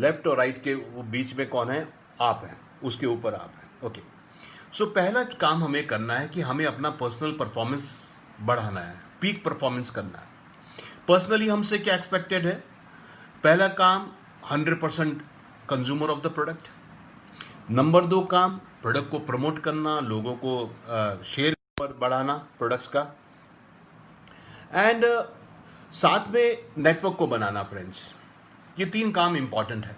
Left और right के वो बीच में कौन है? आप हैं, उसके ऊपर आप हैं। ओके, सो पहला काम हमें करना है कि हमें अपना पर्सनल परफॉर्मेंस बढ़ाना है, पीक परफॉर्मेंस करना है। पर्सनली हमसे क्या एक्सपेक्टेड है? पहला काम 100% consumer of the product. Number 2 काम प्रोडक्ट को प्रमोट करना, लोगों को शेयर पर बढ़ाना प्रोडक्ट्स का, एंड साथ में नेटवर्क को बनाना फ्रेंड्स। ये 3 काम इंपॉर्टेंट है।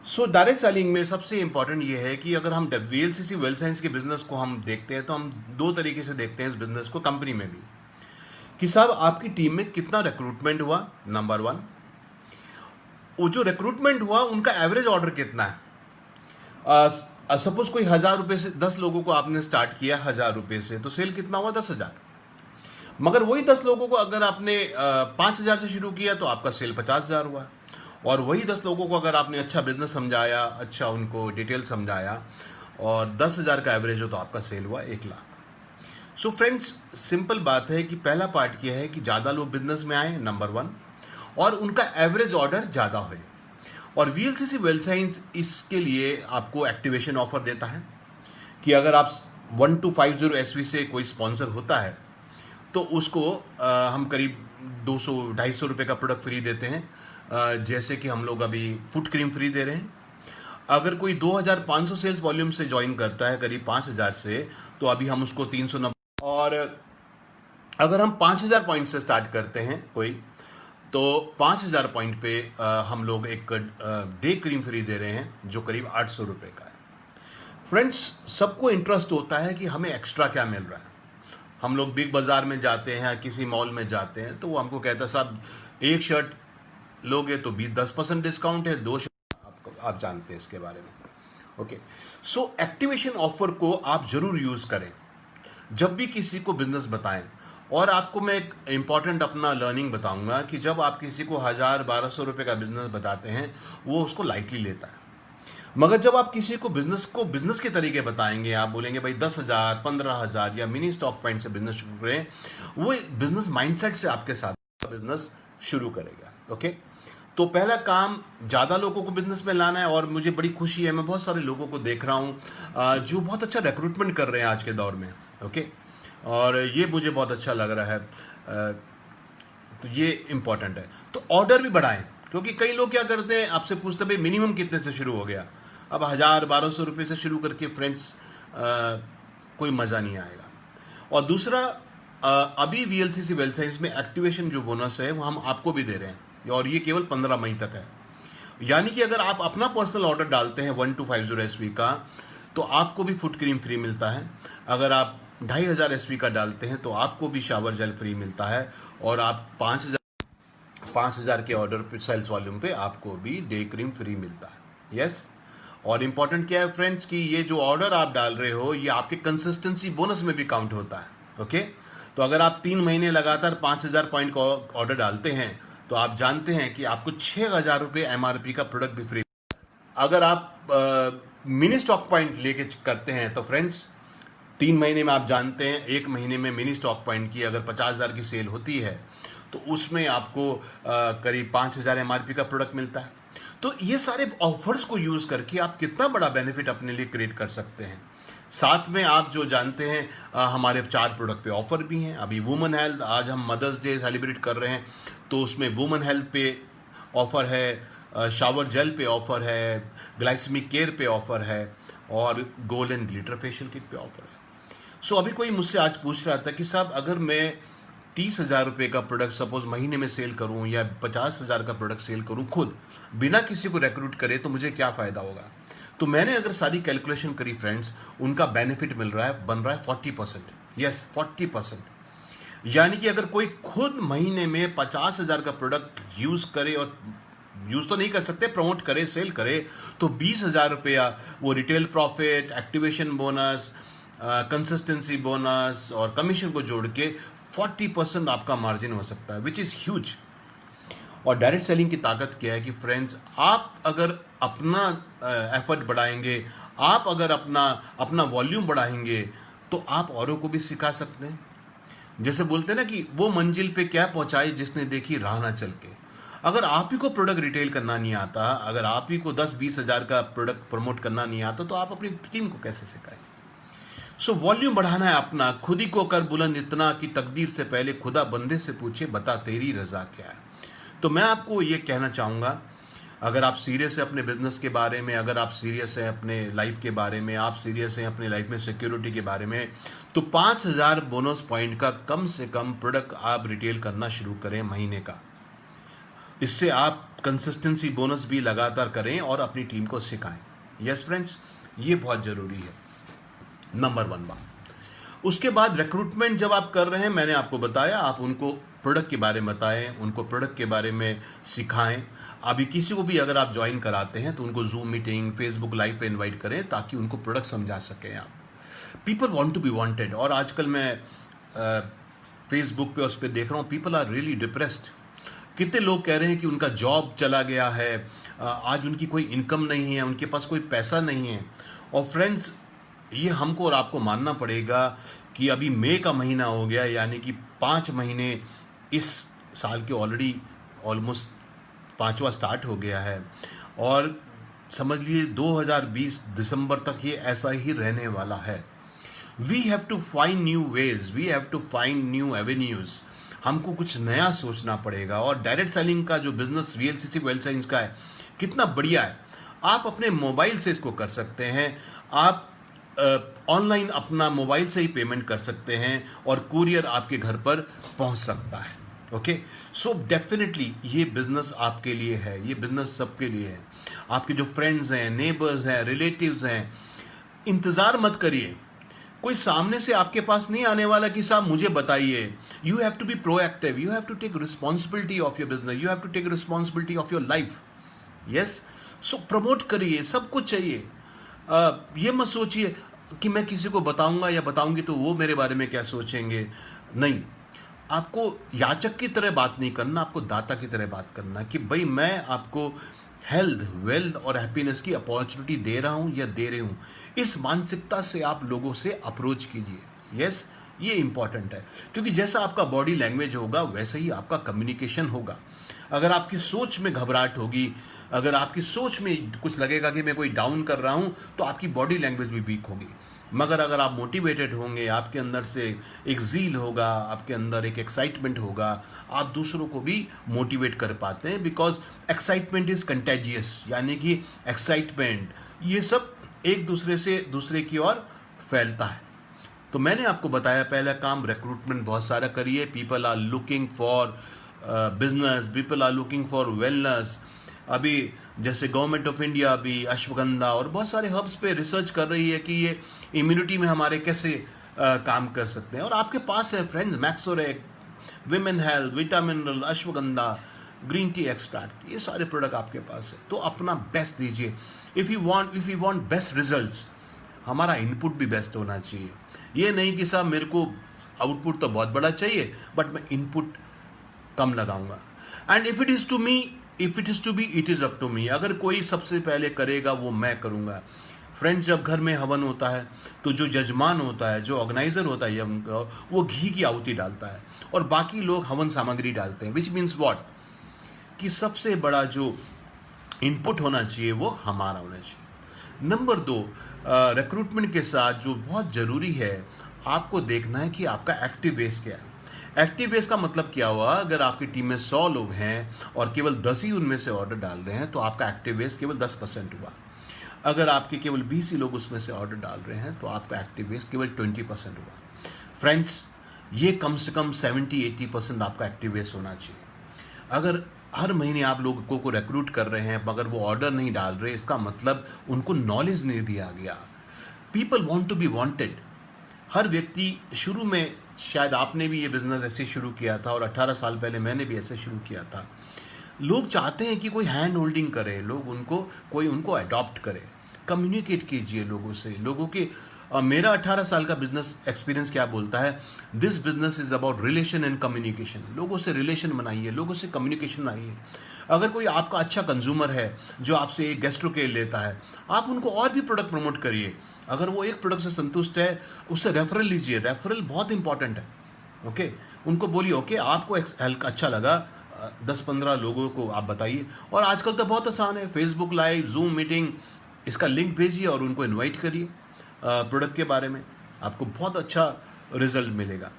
सो डायरेक्ट सेलिंग में सबसे इंपॉर्टेंट ये है कि अगर हम वीएलसीसी वेल्थ साइंस के बिजनेस को हम देखते हैं तो हम 2 तरीके से देखते हैं इस बिजनेस को, कंपनी में भी, कि साहब आपकी टीम में कितना रिक्रूटमेंट हुआ, नंबर 1। वो जो रिक्रूटमेंट हुआ उनका एवरेज ऑर्डर कितना है। सपोज कोई 1000 रुपये से 10 लोगों को आपने स्टार्ट किया 1000 रुपये से, तो सेल कितना हुआ? 10,000। मगर वही 10 लोगों को अगर आपने 5,000 से शुरू किया तो आपका सेल 50,000 हुआ। और वही 10 लोगों को अगर आपने अच्छा बिजनेस समझाया, अच्छा उनको डिटेल समझाया, और 10,000 का एवरेज हो तो आपका सेल हुआ 1,00,000। सो फ्रेंड्स, सिंपल बात है कि पहला पार्ट यह है कि ज़्यादा लोग बिजनेस में आए, नंबर 1, और उनका एवरेज ऑर्डर ज़्यादा हो। और वीएलसीसी वेल्थ साइंस इसके लिए आपको एक्टिवेशन ऑफर देता है कि अगर आप 1250 एसवी से कोई स्पॉन्सर होता है तो उसको हम करीब 200-250 रुपये का प्रोडक्ट फ्री देते हैं। जैसे कि हम लोग अभी फुट क्रीम फ्री दे रहे हैं। अगर कोई 2500 सेल्स वॉल्यूम से ज्वाइन करता है करीब 5000 से, तो अभी हम उसको 390, और अगर हम 5000 पॉइंट से स्टार्ट करते हैं कोई, तो 5000 पॉइंट पे हम लोग एक डे क्रीम फ्री दे रहे हैं जो करीब 800 रुपये का है। फ्रेंड्स, सबको इंटरेस्ट होता है कि हमें एक्स्ट्रा क्या मिल रहा है। हम लोग बिग बाज़ार में जाते हैं, किसी मॉल में जाते हैं, तो वो हमको कहता है साहब एक शर्ट लोगे तो 10% डिस्काउंट है, 2 शर्ट, आप जानते हैं इसके बारे में। ओके, सो एक्टिवेशन ऑफर को आप जरूर यूज़ करें जब भी किसी को बिजनेस बताएं। और आपको मैं एक इम्पॉर्टेंट अपना लर्निंग बताऊंगा कि जब आप किसी को 1000-1200 रुपये का बिजनेस बताते हैं, वो उसको लाइटली लेता है। मगर जब आप किसी को बिजनेस के तरीके बताएंगे, आप बोलेंगे भाई 10,000, 15,000 या मिनी स्टॉक पॉइंट से बिजनेस शुरू करें, वो बिजनेस माइंडसेट से आपके साथ बिजनेस शुरू करेगा। ओके, तो पहला काम ज़्यादा लोगों को बिजनेस में लाना है। और मुझे बड़ी खुशी है, मैं बहुत सारे लोगों को देख रहा हूँ जो बहुत अच्छा रिक्रूटमेंट कर रहे हैं आज के दौर में। ओके, और ये मुझे बहुत अच्छा लग रहा है। तो ये इम्पॉर्टेंट है। तो ऑर्डर भी बढ़ाएं, क्योंकि कई लोग क्या करते हैं, आपसे पूछते भाई मिनिमम कितने से शुरू हो गया। अब 1000-1200 रुपये से शुरू करके फ्रेंड्स कोई मज़ा नहीं आएगा। और दूसरा, अभी वीएलसीसी वेल्थ साइंस में एक्टिवेशन जो बोनस है वो हम आपको भी दे रहे हैं, और ये केवल 15 मई तक है। यानी कि अगर आप अपना पर्सनल ऑर्डर डालते हैं 1250 एसवी का, तो आपको भी फुट क्रीम फ्री मिलता है। अगर आप 2500 एसवी का डालते हैं तो आपको भी शावर जेल फ्री मिलता है। और आप 5000 के ऑर्डर पे, सेल्स वॉल्यूम पे, आपको भी डे क्रीम फ्री मिलता है। यस, और इम्पॉर्टेंट क्या है फ्रेंड्स कि ये जो ऑर्डर आप डाल रहे हो ये आपके कंसिस्टेंसी बोनस में भी काउंट होता है। ओके, तो अगर आप 3 महीने लगातार 5000 पॉइंट का ऑर्डर डालते हैं तो आप जानते हैं कि आपको 6000 रुपये एमआरपी का प्रोडक्ट भी फ्री। अगर आप मिनी स्टॉक पॉइंट लेके करते हैं तो फ्रेंड्स 3 महीने में आप जानते हैं 1 महीने में मिनी स्टॉक पॉइंट की अगर 50,000 की सेल होती है तो उसमें आपको करीब 5,000 एमआरपी का प्रोडक्ट मिलता है। तो ये सारे ऑफर्स को यूज़ करके आप कितना बड़ा बेनिफिट अपने लिए क्रिएट कर सकते हैं। साथ में आप जो जानते हैं हमारे 4 प्रोडक्ट पे ऑफर भी हैं। अभी वुमेन हेल्थ, आज हम मदर्स डे सेलिब्रेट कर रहे हैं, तो उसमें वुमेन हेल्थ पे ऑफर है, शावर जेल पे ऑफर है, ग्लाइसेमिक केयर पे ऑफर है, और गोल्डन ग्लिटर फेशियल किट पे ऑफर है। सो अभी कोई मुझसे आज पूछ रहा था कि साहब अगर मैं 30,000 रुपये का प्रोडक्ट सपोज महीने में सेल करूं या 50,000 का प्रोडक्ट सेल करूं खुद बिना किसी को रिक्रूट करे तो मुझे क्या फ़ायदा होगा। तो मैंने अगर सारी कैलकुलेशन करी फ्रेंड्स, उनका बेनिफिट मिल रहा है, बन रहा है 40%। यस, 40%। यानी कि अगर कोई खुद महीने में 50,000 का प्रोडक्ट यूज़ करे, और यूज़ तो नहीं कर सकते, प्रमोट करे, सेल करे, तो 20,000 रुपया वो retail profit, activation bonus, consistency bonus और कमीशन को जोड़ के 40% आपका मार्जिन हो सकता है, विच इज़ ह्यूज। और डायरेक्ट सेलिंग की ताकत क्या है कि फ्रेंड्स, आप अगर अपना एफर्ट बढ़ाएंगे, आप अगर अपना वॉल्यूम बढ़ाएंगे, तो आप औरों को भी सिखा सकते हैं। जैसे बोलते हैं ना कि वो मंजिल पे क्या पहुंचाई जिसने देखी राह ना चल के। अगर आप ही को प्रोडक्ट रिटेल करना नहीं आता, अगर आप ही को 10-20 हज़ार का प्रोडक्ट प्रमोट करना नहीं आता, तो आप अपनी टीम को कैसे सिखाएं? सो वॉल्यूम बढ़ाना है अपना, खुद ही को कर बुलंद इतना कि तकदीर से पहले खुदा बंदे से पूछे बता तेरी रजा क्या है। तो मैं आपको ये कहना चाहूँगा, अगर आप सीरियस है अपने बिजनेस के बारे में, अगर आप सीरियस है अपने लाइफ के बारे में, आप सीरियस हैं अपने लाइफ में सिक्योरिटी के बारे में, तो 5,000 बोनस पॉइंट का कम से कम प्रोडक्ट आप रिटेल करना शुरू करें महीने का। इससे आप कंसिस्टेंसी बोनस भी लगातार करें और अपनी टीम को सिखाएं। यस फ्रेंड्स, ये बहुत ज़रूरी है, नंबर 1 बात। उसके बाद रिक्रूटमेंट जब आप कर रहे हैं, मैंने आपको बताया, आप उनको प्रोडक्ट के बारे में बताएं, उनको प्रोडक्ट के बारे में सिखाएं। अभी किसी को भी अगर आप ज्वाइन कराते हैं तो उनको जूम मीटिंग, फेसबुक लाइव पे इनवाइट करें ताकि उनको प्रोडक्ट समझा सकें आप। People want to be wanted. और आजकल मैं फेसबुक पे उस पर देख रहा हूँ, पीपल आर रियली डिप्रेस्ड। कितने लोग कह रहे हैं कि उनका जॉब चला गया है, आज उनकी कोई इनकम नहीं है, उनके पास कोई पैसा नहीं है। और फ्रेंड्स, ये हमको और आपको मानना पड़ेगा कि अभी मई का महीना हो गया, यानी कि 5 महीने इस साल के ऑलरेडी ऑलमोस्ट 5वां स्टार्ट हो गया है। और समझ लीजिए 2020 दिसंबर तक ये ऐसा ही रहने वाला है। We have to find new ways, we have to find new avenues. हमको कुछ नया सोचना पड़ेगा। और डायरेक्ट सेलिंग का जो बिजनेस वीएलसीसी वेल्थ साइंस का है, कितना बढ़िया है। आप अपने मोबाइल से इसको कर सकते हैं। आप ऑनलाइन अपना मोबाइल से ही पेमेंट कर सकते हैं और कुरियर आपके घर पर पहुंच सकता है। ओके, सो डेफिनेटली ये बिजनेस आपके लिए है, ये बिजनेस सबके लिए है। आपके जो फ्रेंड्स हैं, नेबर्स हैं, रिलेटिव्स हैं, इंतज़ार मत करिए। कोई सामने से आपके पास नहीं आने वाला कि साहब मुझे बताइए। You have to be proactive, you have to take responsibility of your business, you have to take responsibility of your life. Yes, so promote करिए, सब कुछ चाहिए। ये मत सोचिए कि मैं किसी को बताऊंगा या बताऊंगी तो वो मेरे बारे में क्या सोचेंगे। नहीं, आपको याचक की तरह बात नहीं करना, आपको दाता की तरह बात करना कि भाई मैं आपको हेल्थ, वेल्थ और हैप्पीनेस की अपॉर्चुनिटी दे रहा हूं या दे रही हूं। इस मानसिकता से आप लोगों से अप्रोच कीजिए। यस, ये इंपॉर्टेंट है, क्योंकि जैसा आपका बॉडी लैंग्वेज होगा वैसे ही आपका कम्युनिकेशन होगा। अगर आपकी सोच में घबराहट होगी, अगर आपकी सोच में कुछ लगेगा कि मैं कोई डाउन कर रहा हूं, तो आपकी बॉडी लैंग्वेज भी वीक होगी। मगर अगर आप मोटिवेटेड होंगे, आपके अंदर से एक ज़ील होगा, आपके अंदर एक एक्साइटमेंट होगा, आप दूसरों को भी मोटिवेट कर पाते हैं। बिकॉज एक्साइटमेंट इज़ कंटेजियस, यानी कि एक्साइटमेंट ये सब एक दूसरे से दूसरे की ओर फैलता है। तो मैंने आपको बताया, पहला काम रिक्रूटमेंट बहुत सारा करिए। People are looking for business, people are looking for wellness. अभी जैसे गवर्नमेंट ऑफ इंडिया भी अश्वगंधा और बहुत सारे हब्स पे रिसर्च कर रही है कि ये इम्यूनिटी में हमारे कैसे काम कर सकते हैं। और आपके पास है फ्रेंड्स, मैक्सोरेक, विमेन हेल्थ, विटामिनरल, अश्वगंधा, ग्रीन टी एक्सट्रैक्ट, ये सारे प्रोडक्ट आपके पास है। तो अपना बेस्ट दीजिए। If you want best results, हमारा इनपुट भी बेस्ट होना चाहिए। ये नहीं कि साहब मेरे को आउटपुट तो बहुत बड़ा चाहिए बट मैं इनपुट कम लगाऊंगा। And if it is to me, if it is to be, it is up to me. अगर कोई सबसे पहले करेगा वो मैं करूँगा। फ्रेंड्स, जब घर में हवन होता है तो जो जजमान होता है, जो ऑर्गेनाइजर होता है यज्ञ का, वो घी की आहुति डालता है और बाकी लोग हवन सामग्री डालते हैं। विच मीन्स वॉट, कि सबसे बड़ा जो इनपुट होना चाहिए वो हमारा होना चाहिए। नंबर 2, रिक्रूटमेंट के साथ जो बहुत ज़रूरी है, आपको देखना है कि आपका एक्टिव बेस क्या है। एक्टिव बेस का मतलब क्या हुआ, अगर आपकी टीम में 100 लोग हैं और केवल 10 ही उनमें से ऑर्डर डाल रहे हैं तो आपका एक्टिव बेस केवल 10% हुआ। अगर आपके केवल 20 ही लोग उसमें से ऑर्डर डाल रहे हैं तो आपका एक्टिव बेस केवल 20% हुआ। फ्रेंड्स, ये कम से कम 70-80% आपका एक्टिव बेस होना चाहिए। अगर हर महीने आप लोगों को रिक्रूट कर रहे हैं मगर वो ऑर्डर नहीं डाल रहे, इसका मतलब उनको नॉलेज नहीं दिया गया। People want to be wanted. हर व्यक्ति, शुरू में शायद आपने भी ये बिज़नेस ऐसे शुरू किया था और 18 साल पहले मैंने भी ऐसे शुरू किया था। लोग चाहते हैं कि कोई हैंड होल्डिंग करे, लोग उनको अडॉप्ट करे। कम्युनिकेट कीजिए लोगों से। लोगों के मेरा 18 साल का बिजनेस एक्सपीरियंस क्या बोलता है, this business is about relation and communication. लोगों से रिलेशन बनाइए, लोगों से कम्युनिकेशन बनाइए। अगर कोई आपका अच्छा कंज्यूमर है जो आपसे एक गैस्ट्रोकेयर लेता है, आप उनको और भी प्रोडक्ट प्रमोट करिए। अगर वो एक प्रोडक्ट से संतुष्ट है, उससे रेफरल लीजिए। रेफरल बहुत इंपॉर्टेंट है। ओके, उनको बोलिए ओके आपको अच्छा लगा, 10-15 लोगों को आप बताइए। और आजकल तो बहुत आसान है, फेसबुक लाइव, जूम मीटिंग, इसका लिंक भेजिए और उनको इनवाइट करिए प्रोडक्ट के बारे में, आपको बहुत अच्छा रिजल्ट मिलेगा।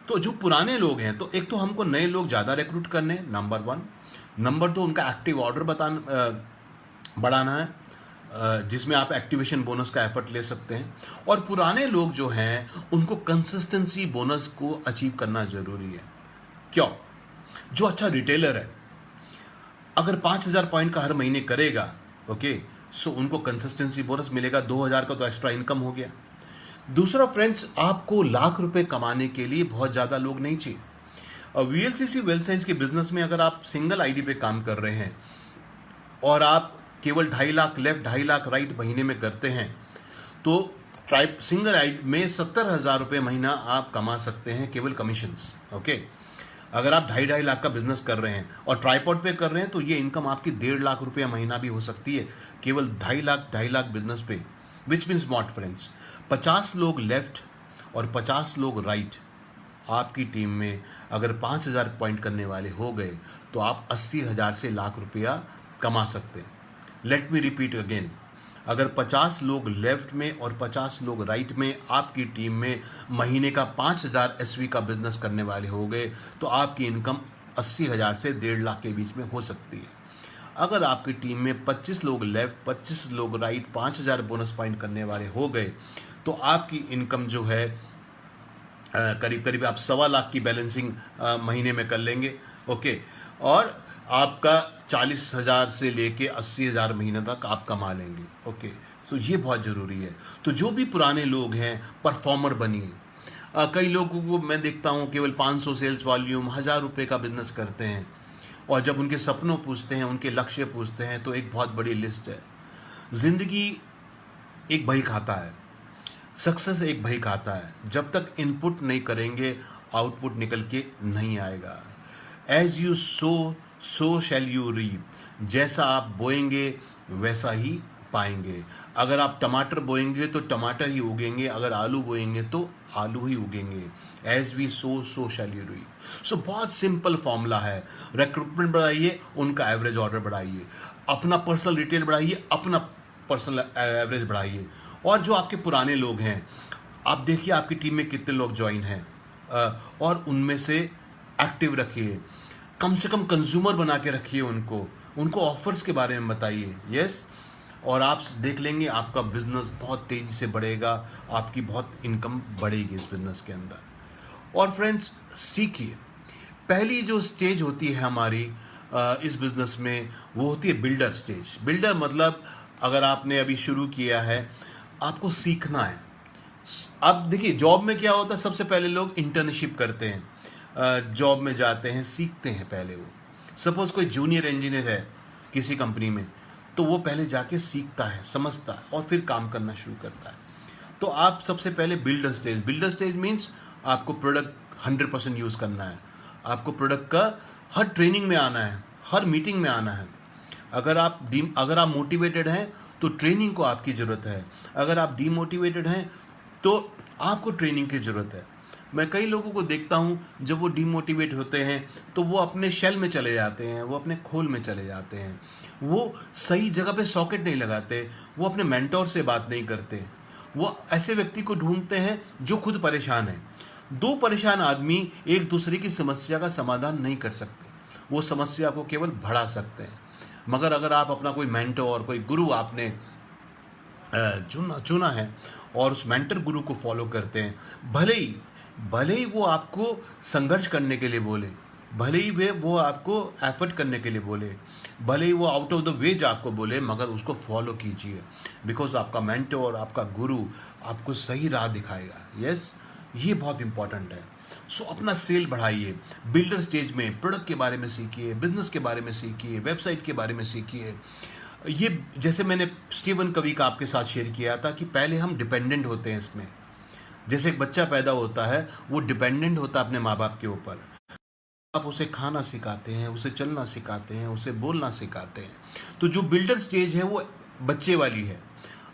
तो जो पुराने लोग हैं, तो एक तो हमको नए लोग ज़्यादा रिक्रूट करने हैं, नंबर 1। नंबर 2, उनका एक्टिव ऑर्डर बढ़ाना है, जिसमें आप एक्टिवेशन बोनस का एफर्ट ले सकते हैं। और पुराने लोग जो हैं, उनको कंसिस्टेंसी बोनस को अचीव करना ज़रूरी है। क्यों? जो अच्छा रिटेलर है, अगर 5,000 पॉइंट का हर महीने करेगा, ओके, सो उनको कंसिस्टेंसी बोनस मिलेगा, 2,000 का तो एक्स्ट्रा इनकम हो गया। दूसरा फ्रेंड्स, आपको लाख रुपए कमाने के लिए बहुत ज़्यादा लोग नहीं चाहिए। और वीएलसीसी वेल्थ साइंस के बिजनेस में अगर आप सिंगल आईडी पे काम कर रहे हैं और आप केवल 2.5 लाख लेफ्ट 2.5 लाख राइट महीने में करते हैं, तो सिंगल आईडी में 70,000 रुपये महीना आप कमा सकते हैं केवल कमीशंस। ओके, अगर आप 2.5 लाख का बिजनेस कर रहे हैं और ट्राइपॉड पे कर रहे हैं, तो ये इनकम आपकी 1.5 लाख रुपये महीना भी हो सकती है केवल 2.5 लाख बिजनेस पे। विच मीन्स व्हाट फ्रेंड्स, 50 लोग लेफ्ट और 50 लोग राइट आपकी टीम में अगर 5,000 पॉइंट करने वाले हो गए, तो आप 80,000 से लाख रुपया कमा सकते हैं। लेट मी रिपीट अगेन, अगर 50 लोग लेफ्ट में और 50 लोग राइट में आपकी टीम में महीने का 5,000 एसवी का बिजनेस करने वाले हो गए, तो आपकी इनकम 80,000 से 1.5 लाख के बीच में हो सकती है। अगर आपकी टीम में 25 लोग लेफ्ट 25 लोग राइट 5,000 बोनस पॉइंट करने वाले हो गए, तो आपकी इनकम जो है करीब करीब आप 1.25 लाख की बैलेंसिंग महीने में कर लेंगे। ओके, और आपका 40,000 से लेके 80,000 महीने तक आप कमा लेंगे। ओके, सो ये बहुत ज़रूरी है। तो जो भी पुराने लोग हैं, परफॉर्मर बनिए। कई लोगों को मैं देखता हूँ केवल 500 सेल्स वॉल्यूम, 1,000 रुपये का बिजनेस करते हैं, और जब उनके सपनों पूछते हैं, उनके लक्ष्य पूछते हैं, तो एक बहुत बड़ी लिस्ट है। ज़िंदगी एक बही खाता है, सक्सेस एक बही खाता है। जब तक इनपुट नहीं करेंगे, आउटपुट निकल के नहीं आएगा। As you sow shall you reap. जैसा आप बोएंगे वैसा ही पाएंगे। अगर आप टमाटर बोएंगे तो टमाटर ही उगेंगे, अगर आलू बोएंगे तो आलू ही उगेंगे। As we sow shall you reap. सो बहुत सिंपल फॉर्मूला है। रिक्रूटमेंट बढ़ाइए, उनका एवरेज ऑर्डर बढ़ाइए, अपना पर्सनल रिटेल बढ़ाइए, अपना पर्सनल एवरेज बढ़ाइए। और जो आपके पुराने लोग हैं, आप देखिए आपकी टीम में कितने लोग ज्वाइन हैं, और उनमें से एक्टिव रखिए। कम से कम कंज्यूमर बना के रखिए उनको ऑफर्स के बारे में बताइए। यस, और आप देख लेंगे आपका बिजनेस बहुत तेज़ी से बढ़ेगा, आपकी बहुत इनकम बढ़ेगी इस बिजनेस के अंदर। और फ्रेंड्स, सीखिए। पहली जो स्टेज होती है हमारी इस बिजनेस में, वो होती है बिल्डर स्टेज। बिल्डर मतलब अगर आपने अभी शुरू किया है, आपको सीखना है। अब देखिए जॉब में क्या होता है, सबसे पहले लोग इंटर्नशिप करते हैं, जॉब में जाते हैं, सीखते हैं पहले। वो सपोज कोई जूनियर इंजीनियर है किसी कंपनी में, तो वो पहले जाके सीखता है, समझता है, और फिर काम करना शुरू करता है। तो आप सबसे पहले बिल्डर स्टेज मीन्स आपको प्रोडक्ट 100% यूज़ करना है, आपको प्रोडक्ट का हर ट्रेनिंग में आना है, हर मीटिंग में आना है। अगर आप मोटिवेटेड हैं तो ट्रेनिंग को आपकी ज़रूरत है, अगर आप डीमोटिवेटेड हैं तो आपको ट्रेनिंग की ज़रूरत है। मैं कई लोगों को देखता हूँ, जब वो डीमोटिवेट होते हैं तो वो अपने शेल में चले जाते हैं, वो अपने खोल में चले जाते हैं, वो सही जगह पे सॉकेट नहीं लगाते, वो अपने मेंटोर से बात नहीं करते, वो ऐसे व्यक्ति को ढूंढते हैं जो खुद परेशान है। दो परेशान आदमी एक दूसरे की समस्या का समाधान नहीं कर सकते, वो समस्या को केवल बढ़ा सकते हैं। मगर अगर आप अपना कोई मेंटोर, कोई गुरु आपने चुना है और उस मेंटर गुरु को फॉलो करते हैं, भले ही वो आपको संघर्ष करने के लिए बोले, भले ही वो आपको एफर्ट करने के लिए बोले, भले ही वो आउट ऑफ द वेज आपको बोले, मगर उसको फॉलो कीजिए। बिकॉज आपका मेंटोर, आपका गुरु आपको सही राह दिखाएगा। यस, ये बहुत इंपॉर्टेंट है। सो अपना सेल बढ़ाइए। बिल्डर स्टेज में प्रोडक्ट के बारे में सीखिए, बिजनेस के बारे में सीखिए, वेबसाइट के बारे में सीखिए। ये जैसे मैंने स्टीवन कवी का आपके साथ शेयर किया था कि पहले हम डिपेंडेंट होते हैं इसमें। जैसे एक बच्चा पैदा होता है, वो डिपेंडेंट होता है अपने माँ बाप के ऊपर। आप उसे खाना सिखाते हैं, उसे चलना सिखाते हैं, उसे बोलना सिखाते हैं। तो जो बिल्डर स्टेज है वो बच्चे वाली है।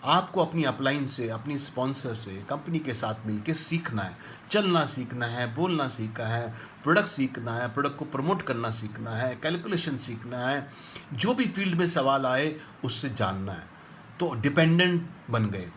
आपको अपनी अपलाइन से, अपनी स्पॉन्सर से, कंपनी के साथ मिलकर सीखना है, चलना सीखना है, बोलना सीखना है, प्रोडक्ट सीखना है, प्रोडक्ट को प्रमोट करना सीखना है, कैलकुलेशन सीखना है, जो भी फील्ड में सवाल आए उससे जानना है। तो डिपेंडेंट बन गए।